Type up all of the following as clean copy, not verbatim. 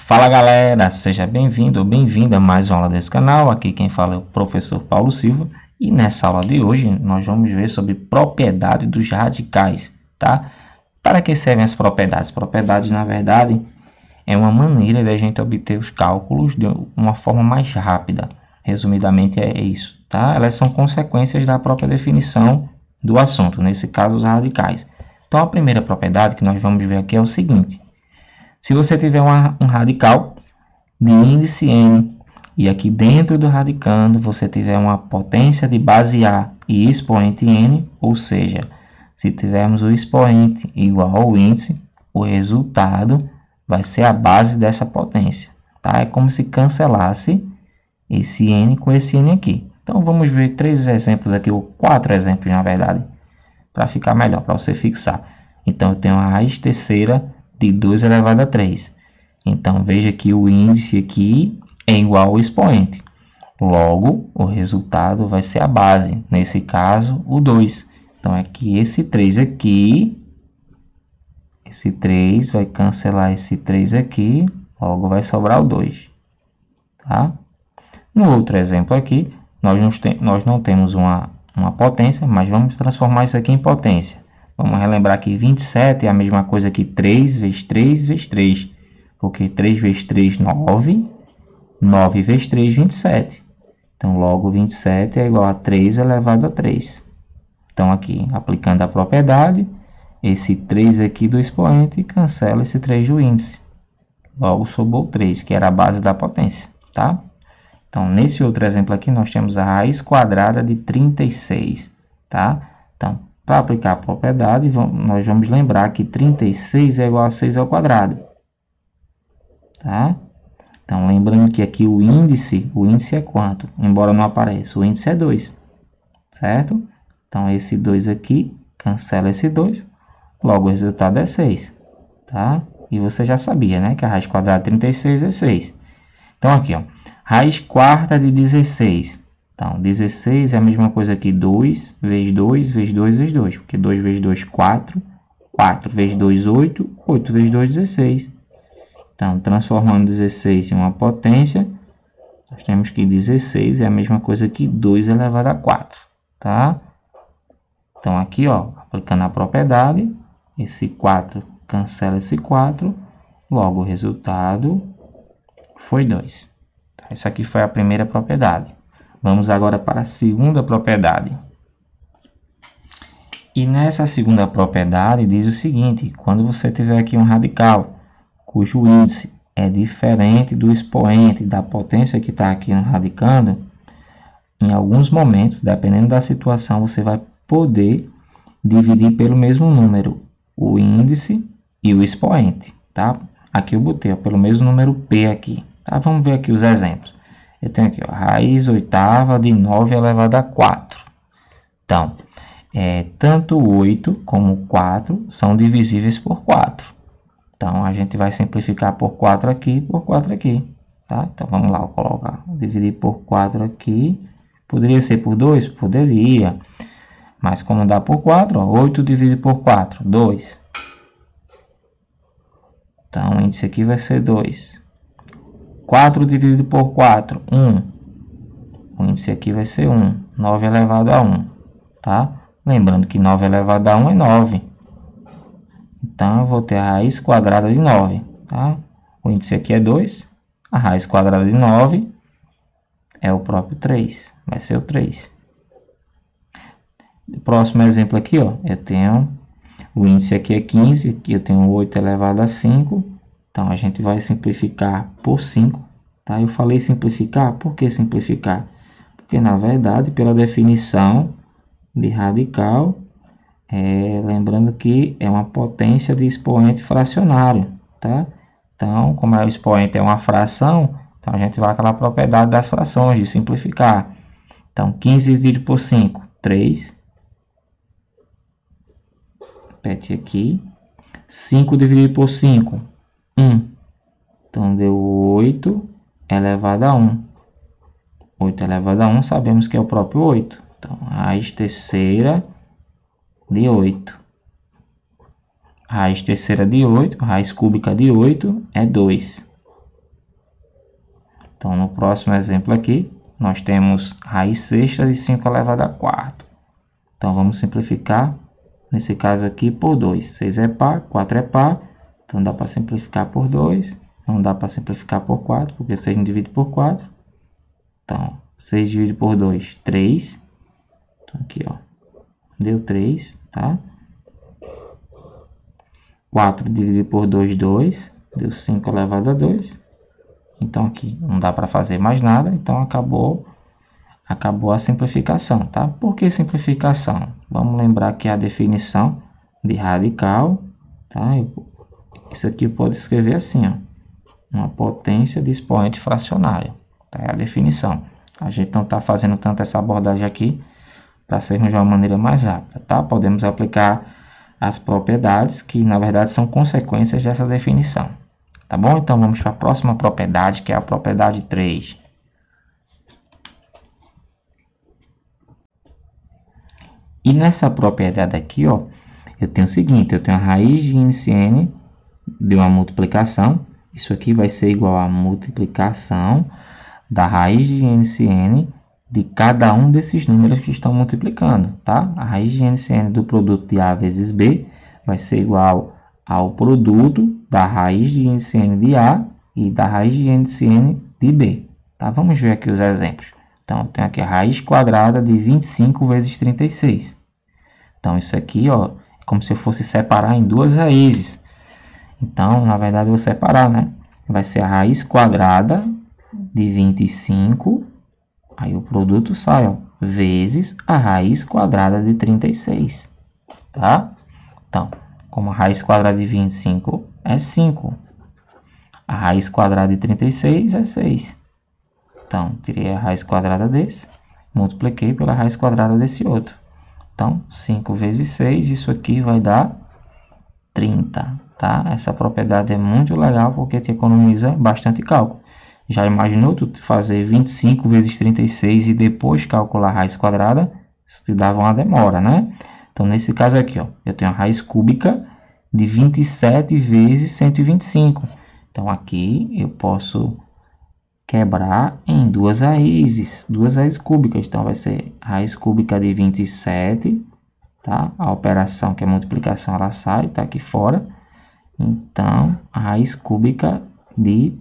Fala galera, seja bem-vindo ou bem-vinda a mais uma aula desse canal. Aqui quem fala é o professor Paulo Silva e nessa aula de hoje nós vamos ver sobre propriedade dos radicais, tá? Para que servem as propriedades? Propriedades, na verdade, é uma maneira de a gente obter os cálculos de uma forma mais rápida. Resumidamente é isso, tá? Elas são consequências da própria definição do assunto, nesse caso os radicais. Então a primeira propriedade que nós vamos ver aqui é o seguinte: se você tiver um radical de índice n e aqui dentro do radicando você tiver uma potência de base A e expoente n, ou seja, se tivermos o expoente igual ao índice, o resultado vai ser a base dessa potência, tá? É como se cancelasse esse n com esse n aqui. Então vamos ver três exemplos aqui, ou quatro exemplos na verdade, para ficar melhor, para você fixar. Então eu tenho a raiz terceira de 2 elevado a 3. Então, veja que o índice aqui é igual ao expoente. Logo, o resultado vai ser a base. Nesse caso, o 2. Então, é que esse 3 aqui, esse 3 vai cancelar esse 3 aqui, logo vai sobrar o 2. Tá? No outro exemplo aqui, nós não temos uma potência, mas vamos transformar isso aqui em potência. Vamos relembrar que 27 é a mesma coisa que 3 vezes 3 vezes 3. Porque 3 vezes 3, 9. 9 vezes 3, 27. Então, logo 27 é igual a 3 elevado a 3. Então, aqui, aplicando a propriedade, esse 3 aqui do expoente cancela esse 3 do índice. Logo, sobrou 3, que era a base da potência. Tá? Então, nesse outro exemplo aqui, nós temos a raiz quadrada de 36. Tá? Então, para aplicar a propriedade, nós vamos lembrar que 36 é igual a 6 ao quadrado. Tá? Então, lembrando que aqui o índice é quanto? Embora não apareça, o índice é 2. Certo? Então, esse 2 aqui cancela esse 2. Logo, o resultado é 6. Tá? E você já sabia, né? Que a raiz quadrada de 36 é 6. Então, aqui, ó, raiz quarta de 16. Então, 16 é a mesma coisa que 2 vezes 2 vezes 2 vezes 2. Porque 2 vezes 2, 4. 4 vezes 2, 8. 8 vezes 2, 16. Então, transformando 16 em uma potência, nós temos que 16 é a mesma coisa que 2 elevado a 4. Tá? Então, aqui, ó, aplicando a propriedade, esse 4 cancela esse 4. Logo, o resultado foi 2. Essa aqui foi a primeira propriedade. Vamos agora para a segunda propriedade. E nessa segunda propriedade diz o seguinte: quando você tiver aqui um radical cujo índice é diferente do expoente da potência que está aqui no radicando, em alguns momentos, dependendo da situação, você vai poder dividir pelo mesmo número o índice e o expoente. Tá? Aqui eu botei ó, pelo mesmo número P aqui. Tá? Vamos ver aqui os exemplos. Eu tenho aqui, ó, raiz oitava de 9 elevado a 4. Então, tanto 8 como 4 são divisíveis por 4. Então, a gente vai simplificar por 4 aqui e por 4 aqui. Tá? Então, vamos lá, vou colocar. Dividir por 4 aqui. Poderia ser por 2? Poderia. Mas como dá por 4, ó, 8 dividido por 4, 2. Então, o índice aqui vai ser 2. 4 dividido por 4, 1. O índice aqui vai ser 1. 9 elevado a 1. Tá? Lembrando que 9 elevado a 1 é 9. Então, eu vou ter a raiz quadrada de 9. Tá? O índice aqui é 2. A raiz quadrada de 9 é o próprio 3. Vai ser o 3. O próximo exemplo aqui, ó, eu tenho o índice aqui é 15. Aqui eu tenho 8 elevado a 5. Então, a gente vai simplificar por 5. Tá? Eu falei simplificar. Por que simplificar? Porque, na verdade, pela definição de radical, lembrando que é uma potência de expoente fracionário. Tá? Então, como o expoente é uma fração, então a gente vai àquela propriedade das frações, de simplificar. Então, 15 dividido por 5, 3. Repete aqui. 5 dividido por 5, 1. Então, deu 8 elevado a 1. 8 elevado a 1, sabemos que é o próprio 8. Então, raiz terceira de 8. Raiz terceira de 8, raiz cúbica de 8 é 2. Então, no próximo exemplo aqui, nós temos raiz sexta de 5 elevado a quarto. Então, vamos simplificar, nesse caso aqui, por 2. 6 é par, 4 é par, então dá para simplificar por 2. Não dá para simplificar por 4, porque 6 não divide por 4. Então, 6 dividido por 2, 3. Então, aqui, ó, deu 3, tá? 4 dividido por 2, 2. Deu 5 elevado a 2. Então, aqui não dá para fazer mais nada. Então, acabou a simplificação, tá? Por que simplificação? Vamos lembrar que a definição de radical, tá? Isso aqui pode escrever assim, ó. Uma potência de expoente fracionário. Tá? É a definição. A gente não está fazendo tanto essa abordagem aqui para sermos de uma maneira mais rápida, tá? Podemos aplicar as propriedades que, na verdade, são consequências dessa definição. Tá bom? Então, vamos para a próxima propriedade, que é a propriedade 3. E nessa propriedade aqui, ó, eu tenho o seguinte, eu tenho a raiz de índice n de uma multiplicação. Isso aqui vai ser igual a multiplicação da raiz de índice n de cada um desses números que estão multiplicando, tá? A raiz de índice n do produto de A vezes B vai ser igual ao produto da raiz de índice n de A e da raiz de índice n de B, tá? Vamos ver aqui os exemplos. Então, eu tenho aqui a raiz quadrada de 25 vezes 36. Então, isso aqui, ó, é como se eu fosse separar em duas raízes. Então, na verdade, eu vou separar, né? Vai ser a raiz quadrada de 25, aí o produto sai, ó, vezes a raiz quadrada de 36, tá? Então, como a raiz quadrada de 25 é 5, a raiz quadrada de 36 é 6. Então, tirei a raiz quadrada desse, multipliquei pela raiz quadrada desse outro. Então, 5 vezes 6, isso aqui vai dar 30, tá? Essa propriedade é muito legal porque te economiza bastante cálculo. Já imaginou tu fazer 25 vezes 36 e depois calcular a raiz quadrada? Isso te dava uma demora, né? Então, nesse caso aqui, ó, eu tenho a raiz cúbica de 27 vezes 125. Então, aqui eu posso quebrar em duas raízes cúbicas. Então, vai ser raiz cúbica de 27, tá? A operação que é multiplicação, ela sai, tá aqui fora. Então, a raiz cúbica de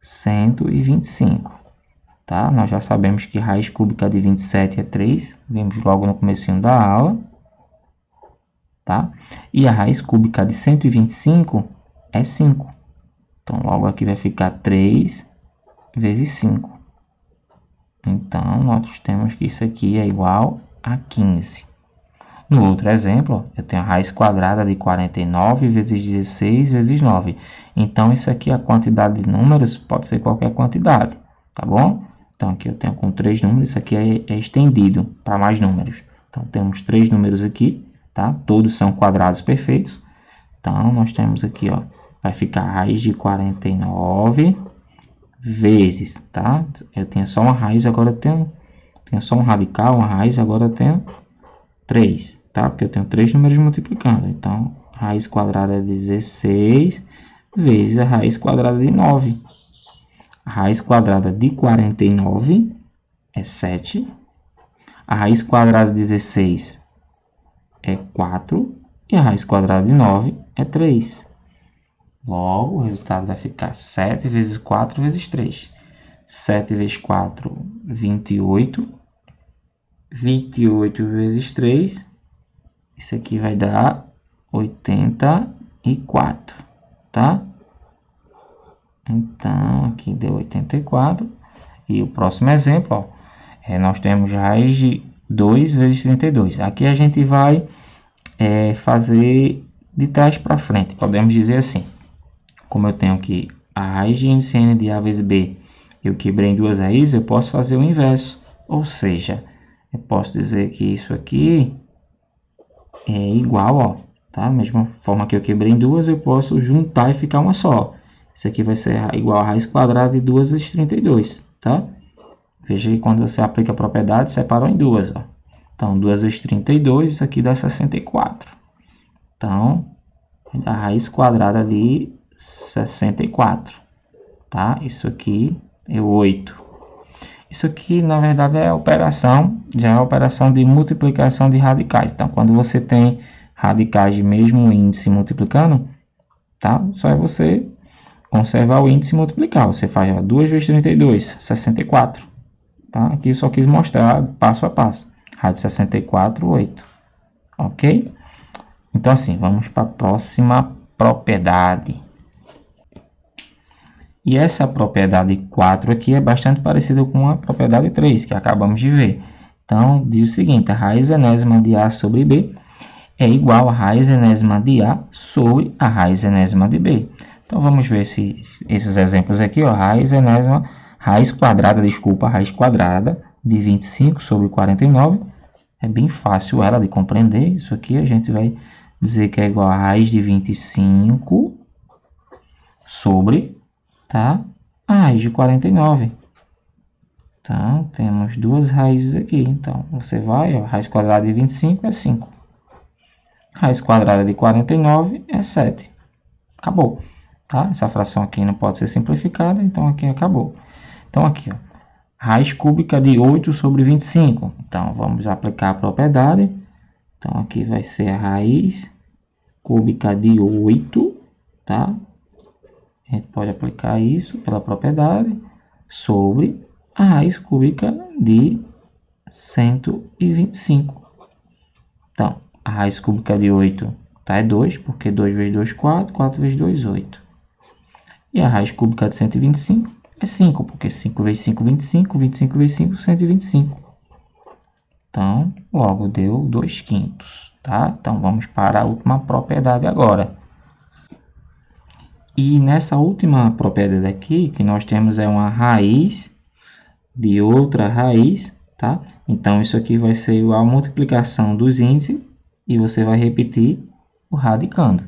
125, tá? Nós já sabemos que raiz cúbica de 27 é 3, vimos logo no comecinho da aula, tá? E a raiz cúbica de 125 é 5. Então, logo aqui vai ficar 3 vezes 5. Então, nós temos que isso aqui é igual a 15. No outro exemplo, eu tenho a raiz quadrada de 49 vezes 16 vezes 9. Então, isso aqui, a quantidade de números, pode ser qualquer quantidade, tá bom? Então, aqui eu tenho com 3 números, isso aqui é estendido para mais números. Então, temos 3 números aqui, tá? Todos são quadrados perfeitos. Então, nós temos aqui, ó, vai ficar a raiz de 49 vezes, tá? Eu tinha só uma raiz, agora eu tenho só um radical, uma raiz, agora eu tenho 3, tá? Porque eu tenho 3 números multiplicando. Então, raiz quadrada é 16 vezes a raiz quadrada de 9. A raiz quadrada de 49 é 7. A raiz quadrada de 16 é 4. E a raiz quadrada de 9 é 3. Logo, o resultado vai ficar 7 vezes 4 vezes 3. 7 vezes 4, 28. 28 vezes 3, isso aqui vai dar 84, tá? Então, aqui deu 84. E o próximo exemplo, ó, nós temos raiz de 2 vezes 32. Aqui a gente vai fazer de trás para frente, podemos dizer assim. Como eu tenho aqui a raiz de índice n de A vezes B, eu quebrei em duas raízes, eu posso fazer o inverso. Ou seja, eu posso dizer que isso aqui é igual, ó, tá? Da mesma forma que eu quebrei em duas, eu posso juntar e ficar uma só. Isso aqui vai ser igual a raiz quadrada de 2 vezes 32, tá? Veja que quando você aplica a propriedade, separou em duas, ó. Então, 2 vezes 32, isso aqui dá 64. Então, a raiz quadrada de 64, tá? Isso aqui é 8. Isso aqui, na verdade, é a operação, já é a operação de multiplicação de radicais. Então, quando você tem radicais de mesmo índice multiplicando, tá? Só é você conservar o índice e multiplicar. Você faz, ó, 2 vezes 32, 64. Tá? Aqui eu só quis mostrar passo a passo. Raiz de 64, 8. Ok? Então, assim, vamos para a próxima propriedade. E essa propriedade 4 aqui é bastante parecida com a propriedade 3, que acabamos de ver. Então, diz o seguinte: a raiz enésima de A sobre B é igual a raiz enésima de A sobre a raiz enésima de B. Então, vamos ver esses exemplos aqui. Ó, raiz quadrada de 25 sobre 49. É bem fácil ela de compreender. Isso aqui a gente vai dizer que é igual a raiz de 25 sobre, tá, a raiz de 49. Então, temos duas raízes aqui. Então, você vai, ó, raiz quadrada de 25 é 5. Raiz quadrada de 49 é 7. Acabou. Tá? Essa fração aqui não pode ser simplificada, então aqui acabou. Então, aqui, ó, raiz cúbica de 8 sobre 25. Então, vamos aplicar a propriedade. Então, aqui vai ser a raiz cúbica de 8, tá? A gente pode aplicar isso pela propriedade sobre a raiz cúbica de 125. Então, a raiz cúbica de 8 tá, é 2, porque 2 vezes 2, 4, 4 vezes 2, 8. E a raiz cúbica de 125 é 5, porque 5 vezes 5, 25, 25 vezes 5, 125. Então, logo deu 2/5, tá? Então, vamos para a última propriedade agora. E nessa última propriedade aqui, que nós temos é uma raiz de outra raiz, tá? Então, isso aqui vai ser igual a multiplicação dos índices e você vai repetir o radicando,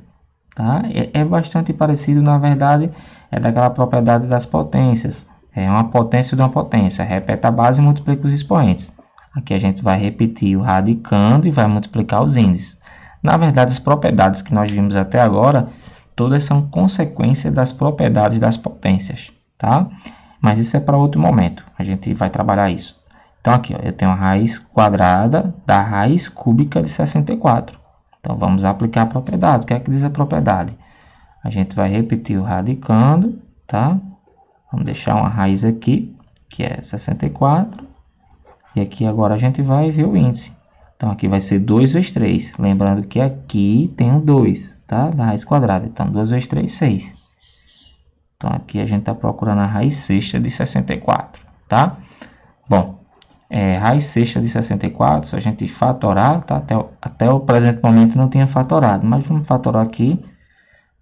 tá? É bastante parecido, na verdade, é daquela propriedade das potências. É uma potência de uma potência. Repete a base e multiplica os expoentes. Aqui a gente vai repetir o radicando e vai multiplicar os índices. Na verdade, as propriedades que nós vimos até agora, todas são consequências das propriedades das potências, tá? Mas isso é para outro momento. A gente vai trabalhar isso. Então, aqui, ó, eu tenho a raiz quadrada da raiz cúbica de 64. Então, vamos aplicar a propriedade. O que é que diz a propriedade? A gente vai repetir o radicando, tá? Vamos deixar uma raiz aqui, que é 64. E aqui agora a gente vai ver o índice. Então, aqui vai ser 2 vezes 3. Lembrando que aqui tem um 2, tá? Da raiz quadrada. Então, 2 vezes 3, 6. Então, aqui a gente está procurando a raiz sexta de 64, tá? Bom, raiz sexta de 64, se a gente fatorar, tá? Até o presente momento não tinha fatorado, mas vamos fatorar aqui.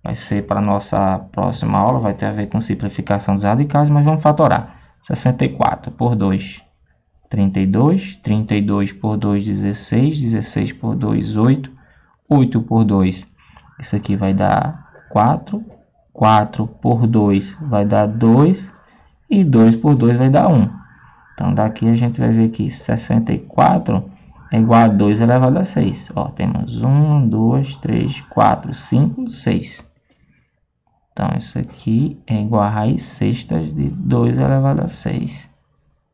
Vai ser para a nossa próxima aula, vai ter a ver com simplificação dos radicais, mas vamos fatorar. 64 por 2, 32, 32 por 2, 16, 16 por 2, 8, 8 por 2, isso aqui vai dar 4, 4 por 2 vai dar 2, e 2 por 2 vai dar 1. Então, daqui a gente vai ver que 64 é igual a 2 elevado a 6. Ó, temos 1, 2, 3, 4, 5, 6. Então, isso aqui é igual a raiz sexta de 2 elevado a 6.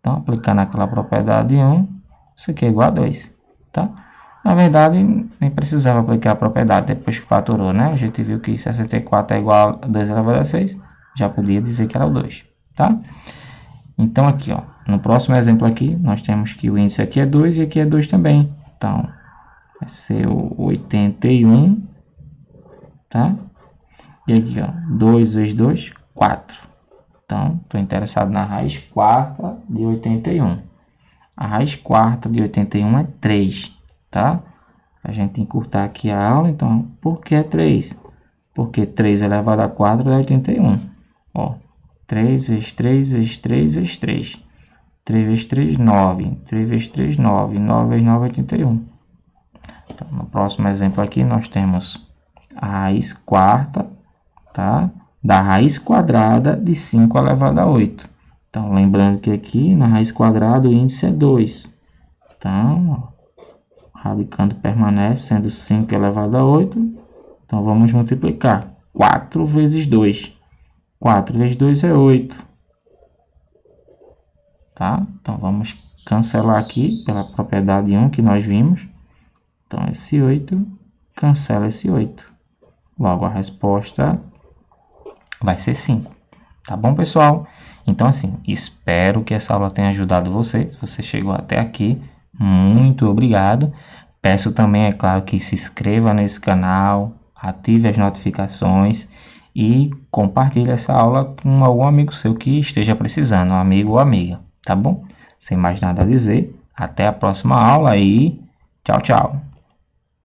Então, aplicando aquela propriedade 1, isso aqui é igual a 2, tá? Na verdade, nem precisava aplicar a propriedade depois que fatorou, né? A gente viu que 64 é igual a 2 elevado a 6, já podia dizer que era o 2, tá? Então, aqui, ó, no próximo exemplo aqui, nós temos que o índice aqui é 2 e aqui é 2 também. Então, vai ser o 81, tá? E aqui, ó, 2 vezes 2, 4. Então, estou interessado na raiz quarta de 81. A raiz quarta de 81 é 3, tá? A gente encurtar aqui a aula, então, por que é 3? Porque 3 elevado a 4 é 81. Ó, 3 vezes 3 vezes 3 vezes 3. 3 vezes 3, 9. 3 vezes 3, 9. 9 vezes 9, 81. Então, no próximo exemplo aqui, nós temos a raiz quarta, tá? Da raiz quadrada de 5 elevado a 8. Então, lembrando que aqui, na raiz quadrada, o índice é 2. Então, ó, radicando permanece sendo 5 elevado a 8. Então, vamos multiplicar. 4 vezes 2. 4 vezes 2 é 8. tá? Então vamos cancelar aqui pela propriedade 1 que nós vimos. Então esse 8 cancela esse 8. Logo a resposta vai ser 5. Tá bom, pessoal? Então assim, espero que essa aula tenha ajudado você. Se você chegou até aqui, muito obrigado. Peço também, é claro, que se inscreva nesse canal, ative as notificações e compartilhe essa aula com algum amigo seu que esteja precisando, um amigo ou amiga, tá bom? Sem mais nada a dizer, até a próxima aula e tchau, tchau.